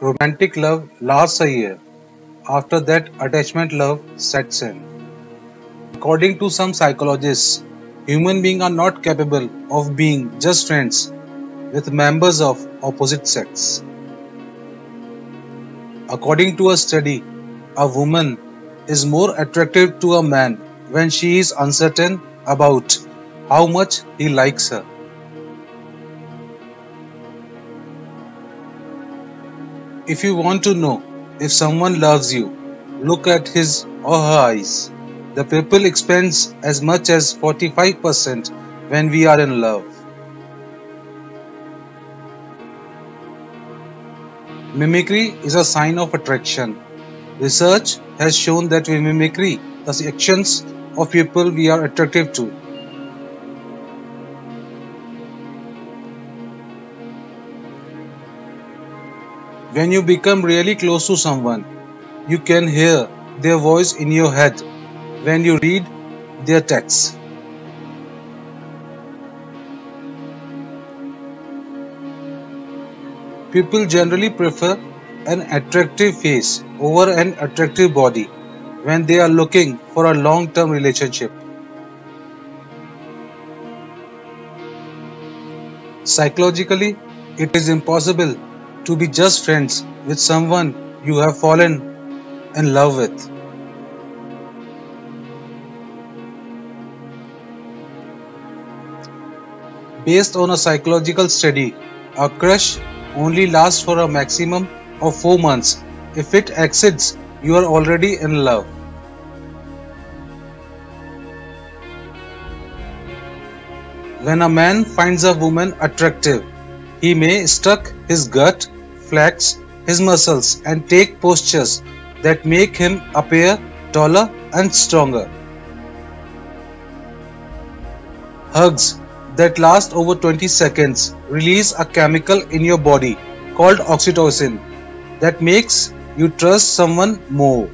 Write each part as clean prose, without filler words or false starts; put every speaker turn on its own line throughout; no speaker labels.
Romantic love lasts a year. After that, attachment love sets in. According to some psychologists, human beings are not capable of being just friends with members of opposite sex. According to a study, a woman is more attractive to a man when she is uncertain about how much he likes her. If you want to know if someone loves you, look at his or her eyes. The pupil expands as much as 45% when we are in love. Mimicry is a sign of attraction. Research has shown that we mimicry the actions of people we are attracted to. When you become really close to someone, you can hear their voice in your head when you read their texts. People generally prefer an attractive face over an attractive body when they are looking for a long-term relationship. Psychologically, it is impossible to be just friends with someone you have fallen in love with. Based on a psychological study, a crush only lasts for a maximum of 4 months. If it exceeds, you are already in love. When a man finds a woman attractive, he may struck his gut, flex his muscles and take postures that make him appear taller and stronger. Hugs that last over 20 seconds release a chemical in your body called oxytocin that makes you trust someone more.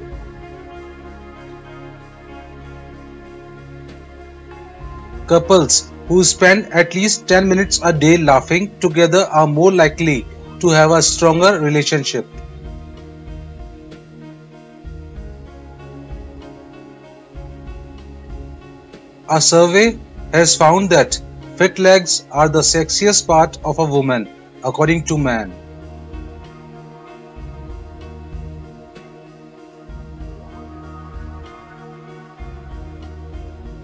Couples who spend at least 10 minutes a day laughing together are more likely to have a stronger relationship. A survey has found that fit legs are the sexiest part of a woman, according to men.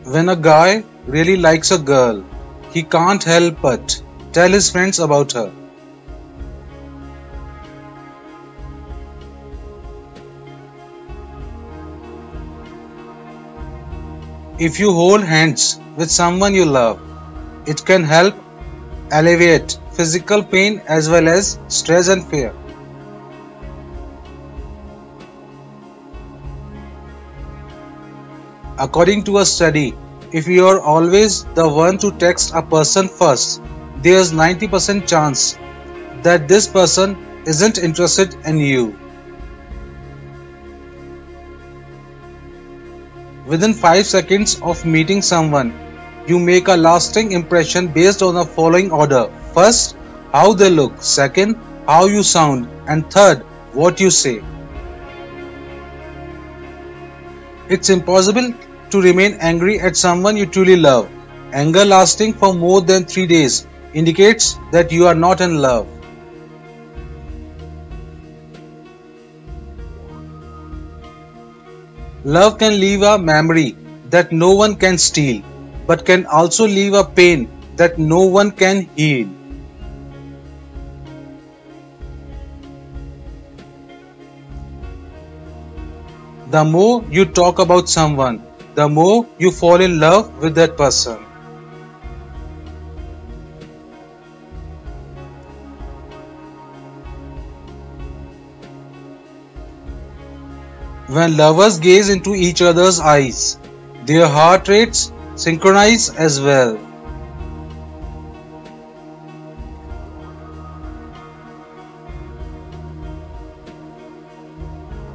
When a guy really likes a girl, he can't help but tell his friends about her. If you hold hands with someone you love, it can help alleviate physical pain as well as stress and fear. According to a study, if you are always the one to text a person first, there's 90% chance that this person isn't interested in you. Within 5 seconds of meeting someone, you make a lasting impression based on the following order. First, how they look. Second, how you sound. And third, what you say. It's impossible to remain angry at someone you truly love. Anger lasting for more than 3 days indicates that you are not in love. Love can leave a memory that no one can steal, but can also leave a pain that no one can heal. The more you talk about someone, the more you fall in love with that person. When lovers gaze into each other's eyes, their heart rates synchronize as well.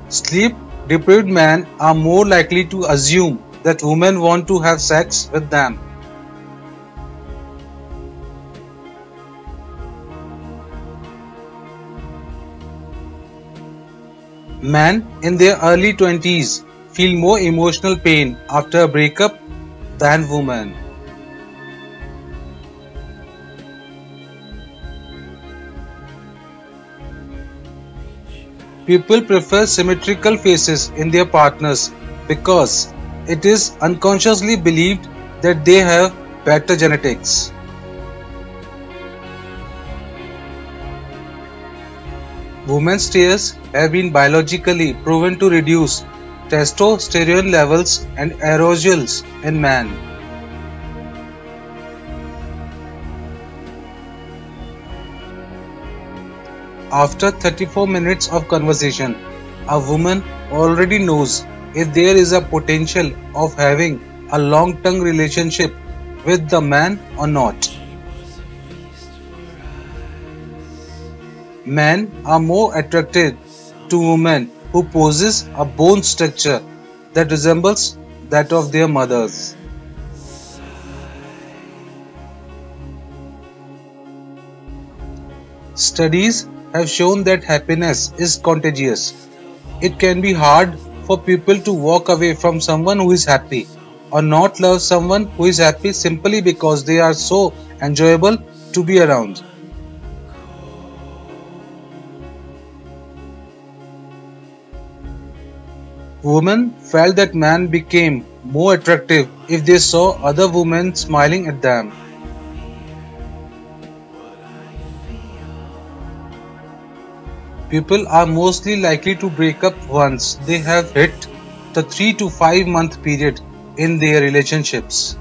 Sleep-deprived men are more likely to assume that women want to have sex with them. Men in their early 20s feel more emotional pain after a breakup than women. People prefer symmetrical faces in their partners because it is unconsciously believed that they have better genetics. Women's tears have been biologically proven to reduce testosterone levels and arousals in men. After 34 minutes of conversation, a woman already knows if there is a potential of having a long-term relationship with the man or not. Men are more attracted to women who possess a bone structure that resembles that of their mothers. Studies have shown that happiness is contagious. It can be hard for people to walk away from someone who is happy or not love someone who is happy simply because they are so enjoyable to be around. Women felt that men became more attractive if they saw other women smiling at them. People are mostly likely to break up once they have hit the 3 to 5 month period in their relationships.